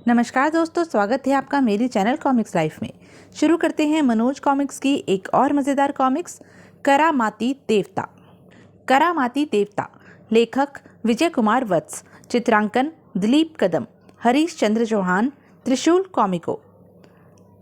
नमस्कार दोस्तों, स्वागत है आपका मेरे चैनल कॉमिक्स लाइफ में। शुरू करते हैं मनोज कॉमिक्स की एक और मज़ेदार कॉमिक्स, करामाती देवता। करामाती देवता, लेखक विजय कुमार वत्स, चित्रांकन दिलीप कदम, हरीश चंद्र चौहान, त्रिशूल कॉमिको।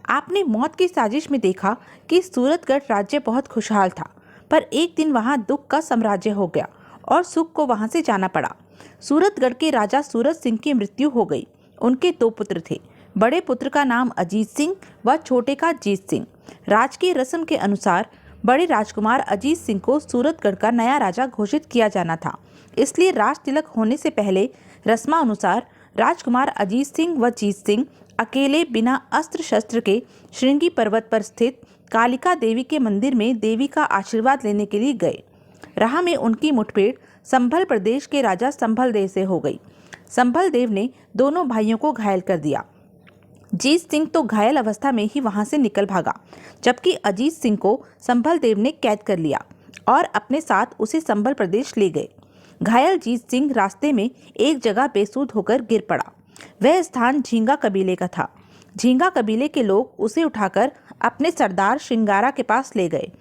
आपने मौत की साजिश में देखा कि सूरतगढ़ राज्य बहुत खुशहाल था, पर एक दिन वहां दुख का साम्राज्य हो गया और सुख को वहां से जाना पड़ा। सूरतगढ़ के राजा सूरत सिंह की मृत्यु हो गई। उनके 2 पुत्र थे। बड़े पुत्र का नाम अजीत सिंह व छोटे का जीत सिंह। राजकीय रस्म के अनुसार बड़े राजकुमार अजीत सिंह को सूरतगढ़ का नया राजा घोषित किया जाना था। इसलिए राज तिलक होने से पहले रस्मानुसार राजकुमार अजीत सिंह व जीत सिंह अकेले बिना अस्त्र शस्त्र के श्रृंगी पर्वत पर स्थित कालिका देवी के मंदिर में देवी का आशीर्वाद लेने के लिए गए। राह में उनकी मुठभेड़ संभल प्रदेश के राजा संभल देव से हो गई। संभल देव ने दोनों भाइयों को घायल कर दिया। जीत सिंह तो घायल अवस्था में ही वहां से निकल भागा, जबकि अजीत सिंह को संभल देव ने कैद कर लिया और अपने साथ उसे संभल प्रदेश ले गए। घायल जीत सिंह रास्ते में एक जगह बेसुध होकर गिर पड़ा। वह स्थान झींगा कबीले का था। झींगा कबीले के लोग उसे उठाकर अपने सरदार श्रृंगारा के पास ले गए।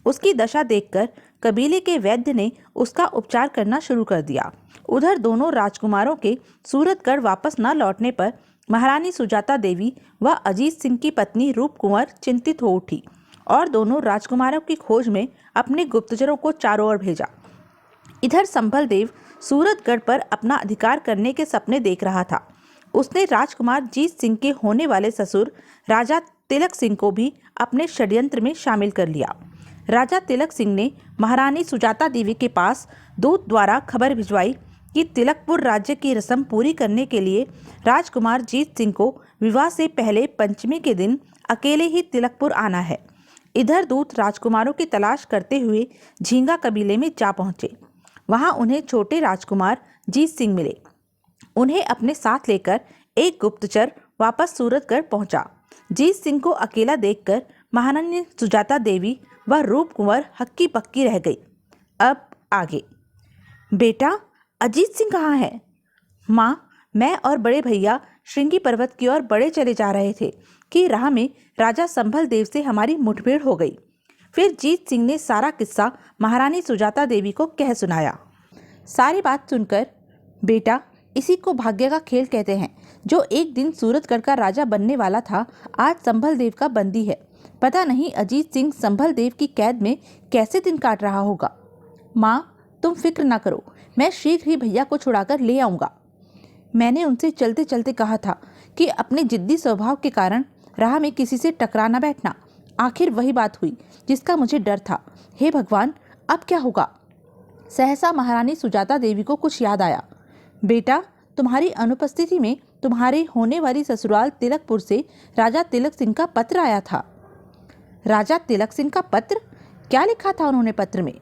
उसकी दशा देखकर कबीले के वैद्य ने उसका उपचार करना शुरू कर दिया। उधर दोनों राजकुमारों के सूरतगढ़ वापस न लौटने पर महारानी सुजाता देवी व अजीत सिंह की पत्नी रूप कुंवर चिंतित हो उठी और दोनों राजकुमारों की खोज में अपने गुप्तचरों को चारों ओर भेजा। इधर संभल देव सूरतगढ़ पर अपना अधिकार करने के सपने देख रहा था। उसने राजकुमार जीत सिंह के होने वाले ससुर राजा तिलक सिंह को भी अपने षड्यंत्र में शामिल कर लिया। राजा तिलक सिंह ने महारानी सुजाता देवी के पास दूत द्वारा खबर भिजवाई कि तिलकपुर राज्य की रस्म पूरी करने के लिए राजकुमार जीत सिंह को विवाह से पहले पंचमी के दिन अकेले ही तिलकपुर आना है। इधर दूत राजकुमारों की तलाश करते हुए झींगा कबीले में जा पहुंचे। वहां उन्हें छोटे राजकुमार जीत सिंह मिले। उन्हें अपने साथ लेकर एक गुप्तचर वापस सूरतगढ़ पहुंचा। जीत सिंह को अकेला देखकर महारानी सुजाता देवी व रूप कुंवर हक्की पक्की रह गई। अब आगे। बेटा, अजीत सिंह कहाँ है? माँ, मैं और बड़े भैया श्रृंगी पर्वत की ओर बड़े चले जा रहे थे कि राह में राजा संभल देव से हमारी मुठभेड़ हो गई। फिर जीत सिंह ने सारा किस्सा महारानी सुजाता देवी को कह सुनाया। सारी बात सुनकर, बेटा, इसी को भाग्य का खेल कहते हैं। जो एक दिन सूरतगढ़ का राजा बनने वाला था, आज संभल देव का बंदी है। पता नहीं अजीत सिंह संभल देव की कैद में कैसे दिन काट रहा होगा। माँ, तुम फिक्र ना करो, मैं शीघ्र ही भैया को छुड़ाकर ले आऊँगा। मैंने उनसे चलते चलते कहा था कि अपने जिद्दी स्वभाव के कारण राह में किसी से टकरा ना बैठना। आखिर वही बात हुई जिसका मुझे डर था। हे भगवान, अब क्या होगा? सहसा महारानी सुजाता देवी को कुछ याद आया। बेटा, तुम्हारी अनुपस्थिति में तुम्हारे होने वाली ससुराल तिलकपुर से राजा तिलक सिंह का पत्र आया था। राजा तिलक सिंह का पत्र? क्या लिखा था उन्होंने पत्र में?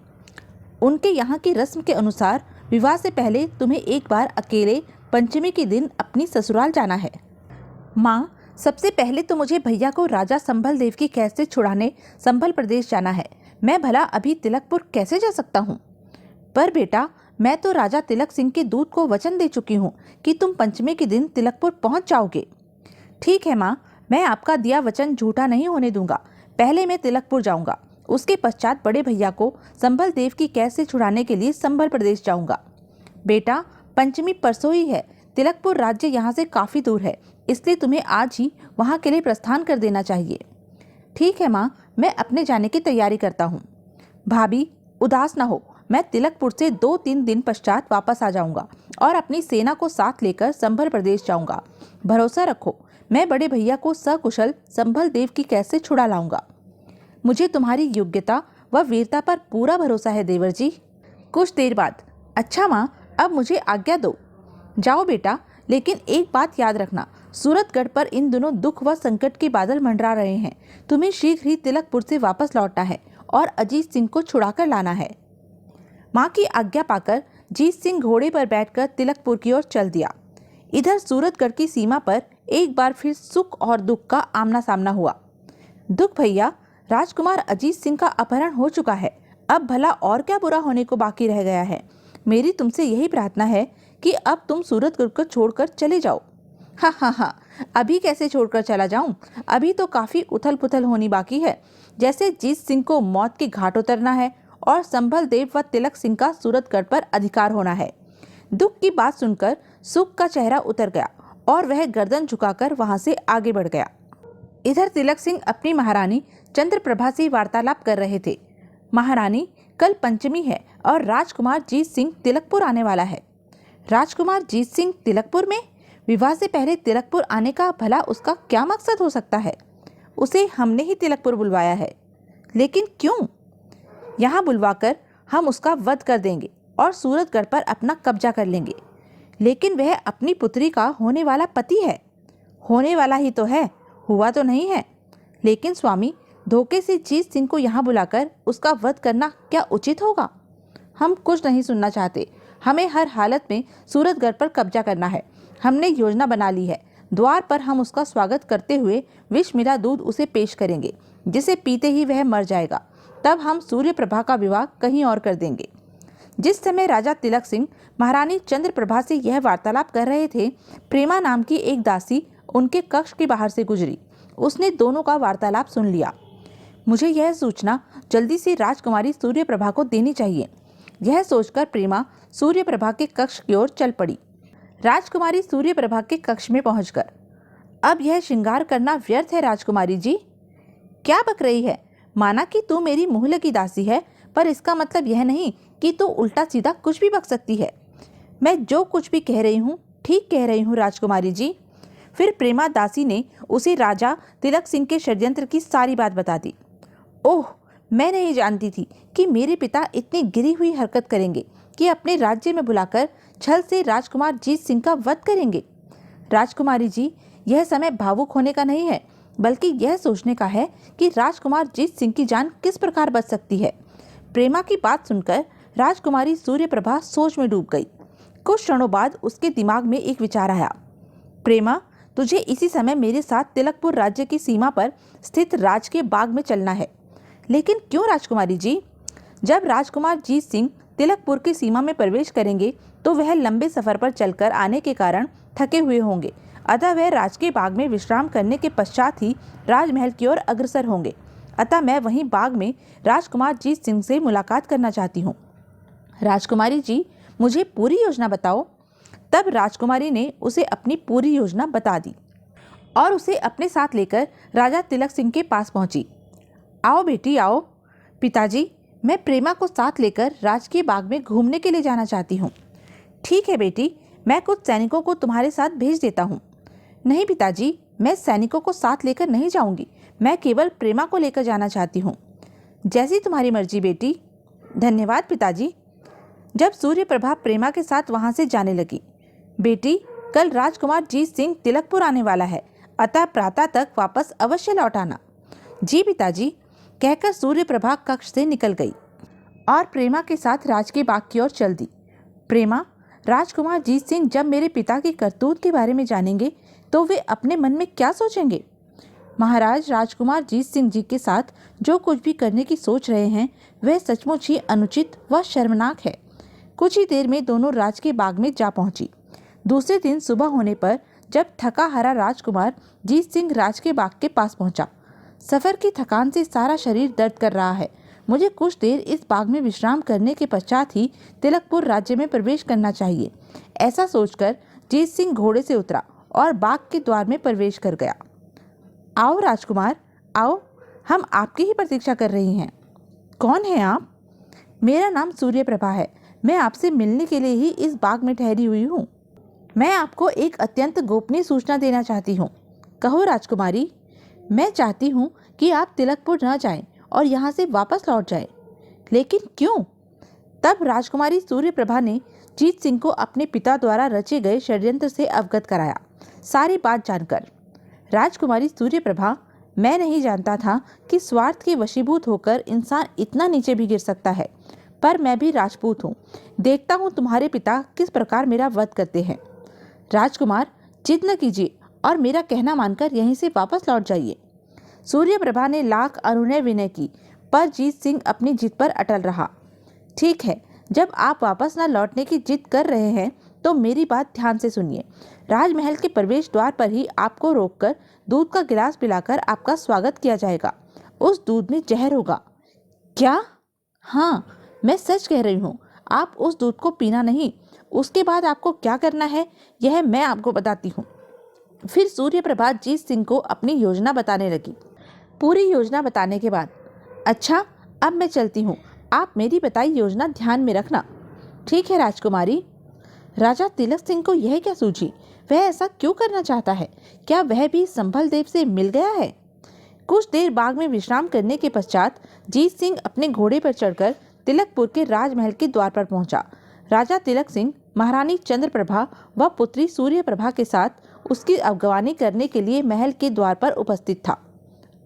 उनके यहाँ की रस्म के अनुसार विवाह से पहले तुम्हें एक बार अकेले पंचमी के दिन अपनी ससुराल जाना है। माँ, सबसे पहले तो मुझे भैया को राजा संभल देव की कैद से छुड़ाने संभल प्रदेश जाना है। मैं भला अभी तिलकपुर कैसे जा सकता हूँ? पर बेटा, मैं तो राजा तिलक सिंह के दूत को वचन दे चुकी हूँ कि तुम पंचमी के दिन तिलकपुर पहुँच जाओगे। ठीक है माँ, मैं आपका दिया वचन झूठा नहीं होने दूंगा। पहले मैं तिलकपुर जाऊंगा, उसके पश्चात बड़े भैया को संभल देव की कैद से छुड़ाने के लिए संभल प्रदेश जाऊंगा। बेटा, पंचमी परसों ही है। तिलकपुर राज्य यहाँ से काफ़ी दूर है, इसलिए तुम्हें आज ही वहाँ के लिए प्रस्थान कर देना चाहिए। ठीक है माँ, मैं अपने जाने की तैयारी करता हूँ। भाभी, उदास न हो, मैं तिलकपुर से 2-3 दिन पश्चात वापस आ जाऊँगा और अपनी सेना को साथ लेकर संभल प्रदेश जाऊँगा। भरोसा रखो, मैं बड़े भैया को सकुशल संभल देव की कैद से छुड़ा लाऊंगा। मुझे तुम्हारी योग्यता व वीरता पर पूरा भरोसा है देवर जी। कुछ देर बाद, अच्छा माँ, अब मुझे आज्ञा दो। जाओ बेटा, लेकिन एक बात याद रखना, सूरतगढ़ पर इन दिनों दुख व संकट के बादल मंडरा रहे हैं। तुम्हें शीघ्र ही तिलकपुर से वापस लौटना है और अजीत सिंह को छुड़ाकर लाना है। माँ की आज्ञा पाकर जीत सिंह घोड़े पर बैठकर तिलकपुर की ओर चल दिया। इधर सूरतगढ़ की सीमा पर एक बार फिर सुख और दुख का आमना सामना हुआ। दुख भैया, राजकुमार अजीत सिंह का अपहरण हो चुका है। अब भला और क्या बुरा होने को बाकी रह गया है? मेरी तुमसे यही प्रार्थना है कि अब तुम सूरतगढ़ को छोड़कर चले जाओ। हाँ हाँ हाँ, अभी कैसे छोड़कर चला जाऊं? अभी तो काफी उथल पुथल होनी बाकी है। जैसे जीत सिंह को मौत के घाट उतरना है और संभल देव व तिलक सिंह का सूरतगढ़ पर अधिकार होना है। दुख की बात सुनकर सुख का चेहरा उतर गया और वह गर्दन झुकाकर वहां से आगे बढ़ गया। इधर तिलक सिंह अपनी महारानी चंद्रप्रभा से वार्तालाप कर रहे थे। महारानी, कल पंचमी है और राजकुमार जीत सिंह तिलकपुर आने वाला है। राजकुमार जीत सिंह तिलकपुर में? विवाह से पहले तिलकपुर आने का भला उसका क्या मकसद हो सकता है? उसे हमने ही तिलकपुर बुलवाया है, लेकिन क्यों? यहाँ बुलवाकर हम उसका वध कर देंगे और सूरतगढ़ पर अपना कब्जा कर लेंगे। लेकिन वह अपनी पुत्री का होने वाला पति है। होने वाला ही तो है, हुआ तो नहीं है। लेकिन स्वामी, धोखे से जीत सिंह को यहाँ बुलाकर उसका वध करना क्या उचित होगा? हम कुछ नहीं सुनना चाहते। हमें हर हालत में सूरतगढ़ पर कब्जा करना है। हमने योजना बना ली है। द्वार पर हम उसका स्वागत करते हुए विष मिला दूध उसे पेश करेंगे, जिसे पीते ही वह मर जाएगा। तब हम सूर्यप्रभा का विवाह कहीं और कर देंगे। जिस समय राजा तिलक सिंह महारानी चंद्रप्रभा से यह वार्तालाप कर रहे थे, प्रेमा नाम की एक दासी उनके कक्ष के बाहर से गुजरी। उसने दोनों का वार्तालाप सुन लिया। मुझे यह सूचना जल्दी से राजकुमारी सूर्यप्रभा को देनी चाहिए। यह सोचकर प्रेमा सूर्यप्रभा के कक्ष की ओर चल पड़ी। राजकुमारी सूर्यप्रभा के कक्ष में पहुंचकर, अब यह श्रृंगार करना व्यर्थ है राजकुमारी जी। क्या बक रही है? माना कि तू मेरी मुहल्ले की दासी है, पर इसका मतलब यह नहीं कि तू उल्टा सीधा कुछ भी बक सकती है। मैं जो कुछ भी कह रही हूँ ठीक कह रही हूँ राजकुमारी जी। फिर प्रेमा दासी ने उसे राजा तिलक सिंह के षड्यंत्र की सारी बात बता दी। ओह, मैं नहीं जानती थी कि मेरे पिता इतनी गिरी हुई हरकत करेंगे कि अपने राज्य में बुलाकर छल से राजकुमार जीत सिंह का वध करेंगे। राजकुमारी जी, यह समय भावुक होने का नहीं है, बल्कि यह सोचने का है कि राजकुमार जीत सिंह की जान किस प्रकार बच सकती है। प्रेमा की बात सुनकर राजकुमारी सूर्यप्रभा सोच में डूब गई। कुछ क्षणों बाद उसके दिमाग में एक विचार आया। प्रेमा, तुझे इसी समय मेरे साथ तिलकपुर राज्य की सीमा पर स्थित राज के बाग में चलना है। लेकिन क्यों राजकुमारी जी? जब राजकुमार जीत सिंह तिलकपुर की सीमा में प्रवेश करेंगे तो वह लंबे सफर पर चलकर आने के कारण थके हुए होंगे, अतः वह राज के बाग में विश्राम करने के पश्चात ही राजमहल की ओर अग्रसर होंगे। अतः मैं वहीं बाग में राजकुमार जीत सिंह से मुलाकात करना चाहती हूँ। राजकुमारी जी, मुझे पूरी योजना बताओ। तब राजकुमारी ने उसे अपनी पूरी योजना बता दी और उसे अपने साथ लेकर राजा तिलक सिंह के पास पहुंची। आओ बेटी आओ। पिताजी, मैं प्रेमा को साथ लेकर राजकीय बाग में घूमने के लिए जाना चाहती हूँ। ठीक है बेटी, मैं कुछ सैनिकों को तुम्हारे साथ भेज देता हूँ। नहीं पिताजी, मैं सैनिकों को साथ लेकर नहीं जाऊंगी। मैं केवल प्रेमा को लेकर जाना चाहती हूँ। जैसी तुम्हारी मर्जी बेटी। धन्यवाद पिताजी। जब सूर्यप्रभा प्रेमा के साथ वहां से जाने लगी, बेटी, कल राजकुमार जीत सिंह तिलकपुर आने वाला है, अतः प्रातः तक वापस अवश्य लौट आना। जी पिताजी, कहकर सूर्यप्रभा कक्ष से निकल गई और प्रेमा के साथ राजकीय बाग की ओर चल दी। प्रेमा, राजकुमार जीत सिंह जब मेरे पिता की करतूत के बारे में जानेंगे तो वे अपने मन में क्या सोचेंगे? महाराज, राजकुमार जीत सिंह जी के साथ जो कुछ भी करने की सोच रहे हैं वह सचमुच ही अनुचित व शर्मनाक है। कुछ ही देर में दोनों राजकीय बाग में जा पहुंची। दूसरे दिन सुबह होने पर जब थका हारा राजकुमार जीत सिंह राजकीय बाग के पास पहुंचा। सफर की थकान से सारा शरीर दर्द कर रहा है। मुझे कुछ देर इस बाग में विश्राम करने के पश्चात ही तिलकपुर राज्य में प्रवेश करना चाहिए। ऐसा सोचकर जीत सिंह घोड़े से उतरा और बाग के द्वार में प्रवेश कर गया। आओ राजकुमार, आओ, हम आपकी ही प्रतीक्षा कर रही हैं। कौन है आप? मेरा नाम सूर्यप्रभा है। मैं आपसे मिलने के लिए ही इस बाग में ठहरी हुई हूँ। मैं आपको एक अत्यंत गोपनीय सूचना देना चाहती हूँ। कहो राजकुमारी। मैं चाहती हूँ कि आप तिलकपुर न जाएं और यहाँ से वापस लौट जाएं। लेकिन क्यों? तब राजकुमारी सूर्यप्रभा ने जीत सिंह को अपने पिता द्वारा रचे गए षड्यंत्र से अवगत कराया। सारी बात जानकर राजकुमारी सूर्यप्रभा, मैं नहीं जानता था कि स्वार्थ के वशीभूत होकर इंसान इतना नीचे भी गिर सकता है, पर मैं भी राजपूत हूँ। देखता हूँ तुम्हारे पिता किस प्रकार मेरा वध करते हैं। राजकुमार, जिद न कीजिए और मेरा कहना मानकर यहीं से वापस लौट जाइए। सूर्यप्रभा ने लाख अनुनय विनय की, पर जीत सिंह अपनी जिद पर अटल रहा। ठीक है, जब आप वापस न लौटने की जिद कर रहे हैं तो मेरी बात ध्यान से सुनिए। राजमहल के प्रवेश द्वार पर ही आपको रोककर दूध का गिलास पिलाकर आपका स्वागत किया जाएगा। उस दूध में जहर होगा। क्या? हाँ, मैं सच कह रही हूँ। आप उस दूध को पीना नहीं। उसके बाद आपको क्या करना है यह मैं आपको बताती हूँ। फिर सूर्यप्रभा जीत सिंह को अपनी योजना बताने लगी। पूरी योजना बताने के बाद, अच्छा अब मैं चलती हूँ, आप मेरी बताई योजना ध्यान में रखना। ठीक है राजकुमारी। राजा तिलक सिंह को यह क्या सूझी? वह ऐसा क्यों करना चाहता है? क्या वह भी संभल देव से मिल गया है? कुछ देर बाग में विश्राम करने के पश्चात जीत सिंह अपने घोड़े पर चढ़कर तिलकपुर के राजमहल के द्वार पर पहुंचा। राजा तिलक सिंह महारानी चंद्रप्रभा व पुत्री सूर्यप्रभा के साथ उसकी अगवानी करने के लिए महल के द्वार पर उपस्थित था।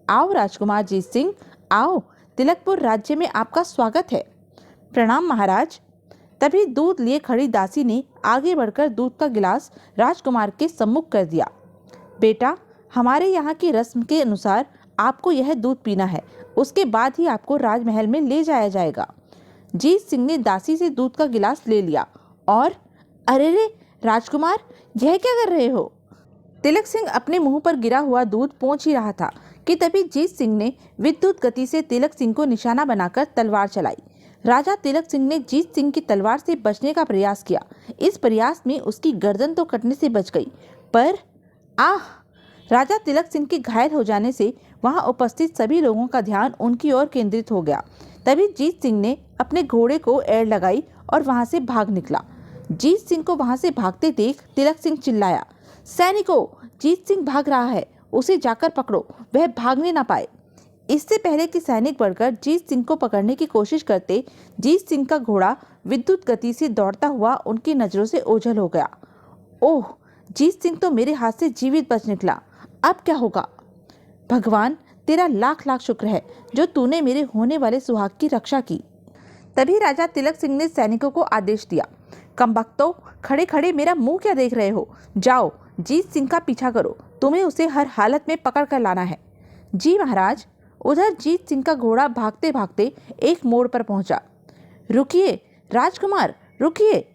आओ राजकुमार जीत सिंह, आओ, तिलकपुर राज्य में आपका स्वागत है। प्रणाम महाराज। तभी दूध लिए खड़ी दासी ने आगे बढ़कर दूध का गिलास राजकुमार के सम्मुख कर दिया। बेटा, हमारे यहाँ की रस्म के अनुसार आपको यह दूध पीना है, उसके बाद ही आपको राजमहल में ले जाया जाएगा। जीत सिंह ने दासी से दूध का गिलास ले लिया और अरे रे राजकुमार, यह क्या कर रहे हो? तिलक सिंह अपने मुंह पर गिरा हुआ दूध पोंछ ही रहा था कि तभी जीत सिंह ने विद्युत गति से तिलक सिंह को निशाना बनाकर तलवार चलाई। राजा तिलक सिंह ने जीत सिंह की तलवार से बचने का प्रयास किया। इस प्रयास में उसकी गर्दन तो कटने से बच गई, पर आह! राजा तिलक सिंह के घायल हो जाने से वहां उपस्थित सभी लोगों का ध्यान उनकी ओर केंद्रित हो गया। तभी जीत सिंह ने अपने घोड़े को एड़ लगाई और वहां से भाग निकला। जीत सिंह को वहां से भागते देख तिलक सिंह चिल्लाया, सैनिकों, जीत सिंह भाग रहा है, उसे जाकर पकड़ो, वह भागने ना पाए। इससे पहले कि सैनिक बढ़कर जीत सिंह को पकड़ने की कोशिश करते, जीत सिंह का घोड़ा विद्युत गति से दौड़ता हुआ उनकी नजरों से ओझल हो गया। ओह, जीत सिंह तो मेरे हाथ से जीवित बच निकला। अब क्या होगा? भगवान, तेरा लाख लाख शुक्र है जो तूने मेरे होने वाले सुहाग की रक्षा की। तभी राजा तिलक सिंह ने सैनिकों को आदेश दिया, कमबख्तों, खड़े खड़े मेरा मुंह क्या देख रहे हो? जाओ, जीत सिंह का पीछा करो, तुम्हें उसे हर हालत में पकड़ कर लाना है। जी महाराज। उधर जीत सिंह का घोड़ा भागते भागते एक मोड़ पर पहुंचा। रुकिए राजकुमार, रुकिए।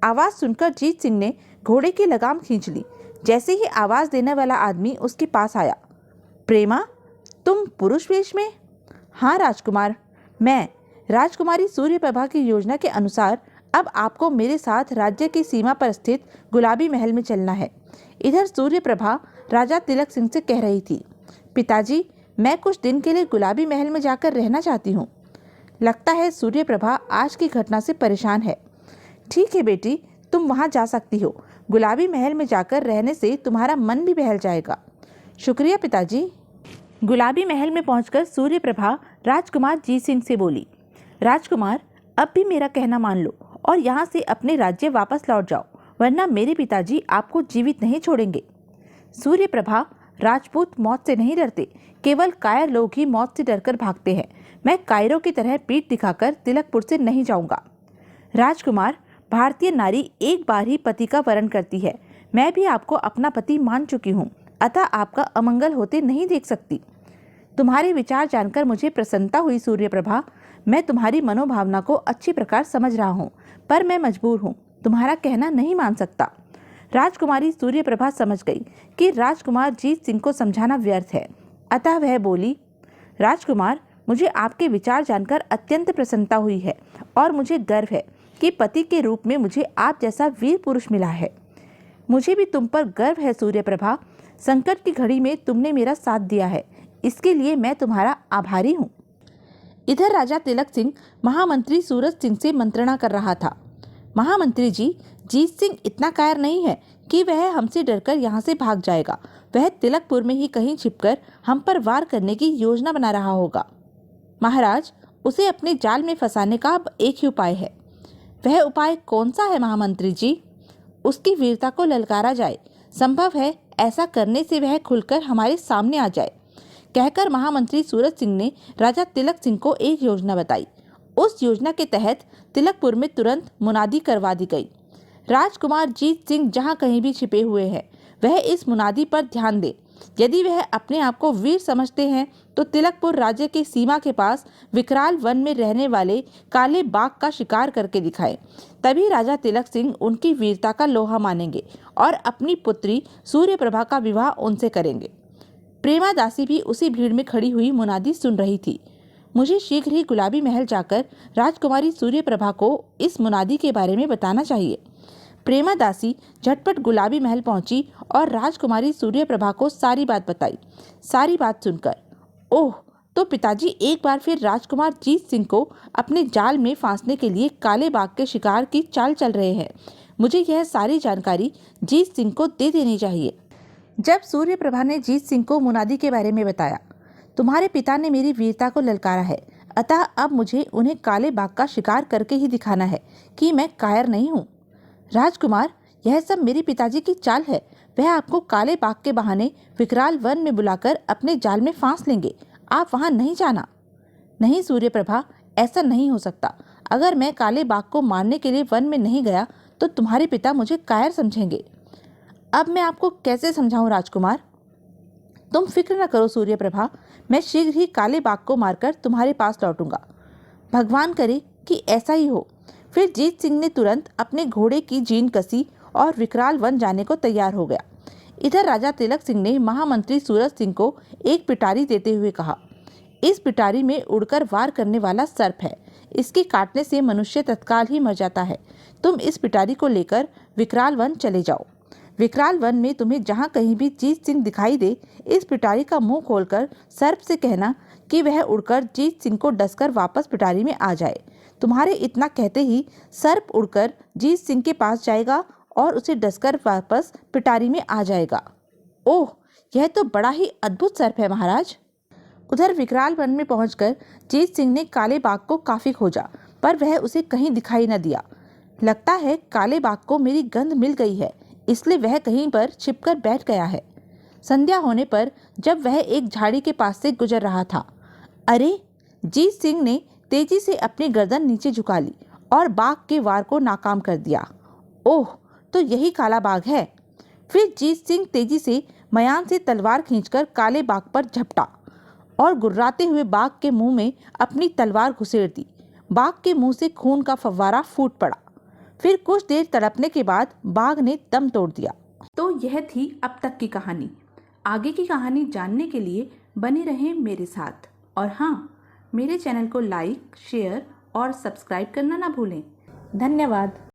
आवाज सुनकर जीत सिंह ने घोड़े की लगाम खींच ली। जैसे ही आवाज देने वाला आदमी उसके पास आया, प्रेमा, तुम पुरुष वेश में? हाँ राजकुमार, मैं राजकुमारी सूर्यप्रभा की योजना के अनुसार अब आपको मेरे साथ राज्य की सीमा पर स्थित गुलाबी महल में चलना है। इधर सूर्यप्रभा राजा तिलक सिंह से कह रही थी, पिताजी, मैं कुछ दिन के लिए गुलाबी महल में जाकर रहना चाहती हूँ। लगता है सूर्यप्रभा आज की घटना से परेशान है। ठीक है बेटी, तुम वहाँ जा सकती हो। गुलाबी महल में जाकर रहने से तुम्हारा मन भी बहल जाएगा। शुक्रिया पिताजी। गुलाबी महल में पहुंचकर सूर्यप्रभा राजकुमार जीत सिंह से बोली, राजकुमार, अब भी मेरा कहना मान लो और यहाँ से अपने राज्य वापस लौट जाओ, वरना मेरे पिताजी आपको जीवित नहीं छोड़ेंगे। सूर्यप्रभा, राजपूत मौत से नहीं डरते, केवल कायर लोग ही मौत से डरकर भागते हैं। मैं कायरों की तरह पीठ दिखाकर तिलकपुर से नहीं जाऊंगा। राजकुमार, भारतीय नारी एक बार ही पति का वरण करती है। मैं भी आपको अपना पति मान चुकी हूँ, अतः आपका अमंगल होते नहीं देख सकती। तुम्हारे विचार जानकर मुझे प्रसन्नता हुई सूर्यप्रभा। मैं तुम्हारी मनोभावना को अच्छी प्रकार समझ रहा हूँ, पर मैं मजबूर हूँ, तुम्हारा कहना नहीं मान सकता। राजकुमारी सूर्यप्रभा समझ गई कि राजकुमार जीत सिंह को समझाना व्यर्थ है, अतः वह बोली, राजकुमार, मुझे आपके विचार जानकर अत्यंत प्रसन्नता हुई है और मुझे गर्व है कि पति के रूप में मुझे आप जैसा वीर पुरुष मिला है। मुझे भी तुम पर गर्व है सूर्यप्रभा। संकट की घड़ी में तुमने मेरा साथ दिया है, इसके लिए मैं तुम्हारा आभारी हूँ। इधर राजा तिलक सिंह महामंत्री सूरज सिंह से मंत्रणा कर रहा था। महामंत्री जी, जीत सिंह इतना कायर नहीं है कि वह हमसे डरकर यहाँ से भाग जाएगा। वह तिलकपुर में ही कहीं छिपकर हम पर वार करने की योजना बना रहा होगा। महाराज, उसे अपने जाल में फंसाने का अब एक ही उपाय है। वह उपाय कौन सा है महामंत्री जी? उसकी वीरता को ललकारा जाए। संभव है ऐसा करने से वह खुलकर हमारे सामने आ जाए। कहकर महामंत्री सूरज सिंह ने राजा तिलक सिंह को एक योजना बताई। उस योजना के तहत तिलकपुर में तुरंत मुनादी करवा दी गई। राजकुमार जीत सिंह जहां कहीं भी छिपे हुए हैं, वह इस मुनादी पर ध्यान दे। यदि वह अपने आप को वीर समझते हैं तो तिलकपुर राज्य की सीमा के पास विकराल वन में रहने वाले काले बाघ का शिकार करके दिखाएं। तभी राजा तिलक सिंह उनकी वीरता का लोहा मानेंगे और अपनी पुत्री सूर्यप्रभा का विवाह उनसे करेंगे। प्रेमा दासी भी उसी भीड़ में खड़ी हुई मुनादी सुन रही थी। मुझे शीघ्र ही गुलाबी महल जाकर राजकुमारी सूर्यप्रभा को इस मुनादी के बारे में बताना चाहिए। प्रेमा दासी झटपट गुलाबी महल पहुंची और राजकुमारी सूर्यप्रभा को सारी बात बताई। सारी बात सुनकर, ओह, तो पिताजी एक बार फिर राजकुमार जीत सिंह को अपने जाल में फांसने के लिए काले बाघ के शिकार की चाल चल रहे हैं। मुझे यह सारी जानकारी जीत सिंह को दे देनी चाहिए। जब सूर्यप्रभा ने जीत सिंह को मुनादी के बारे में बताया, तुम्हारे पिता ने मेरी वीरता को ललकारा है, अतः अब मुझे उन्हें काले बाघ का शिकार करके ही दिखाना है कि मैं कायर नहीं हूँ। राजकुमार, यह सब मेरे पिताजी की चाल है। वह आपको काले बाघ के बहाने विकराल वन में बुलाकर अपने जाल में फांस लेंगे। आप वहां नहीं जाना। नहीं सूर्यप्रभा, ऐसा नहीं हो सकता। अगर मैं काले बाघ को मारने के लिए वन में नहीं गया तो तुम्हारे पिता मुझे कायर समझेंगे। अब मैं आपको कैसे समझाऊं राजकुमार? तुम फिक्र न करो सूर्यप्रभा, मैं शीघ्र ही काले बाघ को मारकर तुम्हारे पास लौटूंगा। भगवान करे कि ऐसा ही हो। फिर जीत सिंह ने तुरंत अपने घोड़े की जीन कसी और विकराल वन जाने को तैयार हो गया। इधर राजा तिलक सिंह ने महामंत्री सूरज सिंह को एक पिटारी देते हुए कहा, इस पिटारी में उड़कर वार करने वाला सर्प है। इसके काटने से मनुष्य तत्काल ही मर जाता है। तुम इस पिटारी को लेकर विकराल वन चले जाओ। विकराल वन में तुम्हें जहाँ कहीं भी जीत सिंह दिखाई दे, इस पिटारी का मुंह खोलकर सर्प से कहना कि वह उड़कर जीत सिंह को डसकर वापस पिटारी में आ जाए। तुम्हारे इतना कहते ही सर्प उड़कर जीत सिंह के पास जाएगा और उसे डसकर वापस पिटारी में आ जाएगा। ओह, यह तो बड़ा ही अद्भुत सर्प है महाराज। उधर विकराल वन में पहुंचकर जीत सिंह ने काले बाघ को काफी खोजा, पर वह उसे कहीं दिखाई न दिया। लगता है काले बाघ को मेरी गंध मिल गई है, इसलिए वह कहीं पर छिपकर बैठ गया है। संध्या होने पर जब वह एक झाड़ी के पास से गुजर रहा था, अरे, जीत सिंह ने तेजी से अपनी गर्दन नीचे झुका ली और बाघ के वार को नाकाम कर दिया। ओह, तो यही काला बाघ है। फिर जीत सिंह तेजी से मयान से तलवार खींचकर काले बाघ पर झपटा और गुर्राते हुए बाघ के मुंह में अपनी तलवार घुसेड़ दी। बाघ के मुंह से खून का फव्वारा फूट पड़ा। फिर कुछ देर तड़पने के बाद बाघ ने दम तोड़ दिया। तो यह थी अब तक की कहानी। आगे की कहानी जानने के लिए बने रहें मेरे साथ। और हाँ, मेरे चैनल को लाइक, शेयर और सब्सक्राइब करना ना भूलें। धन्यवाद।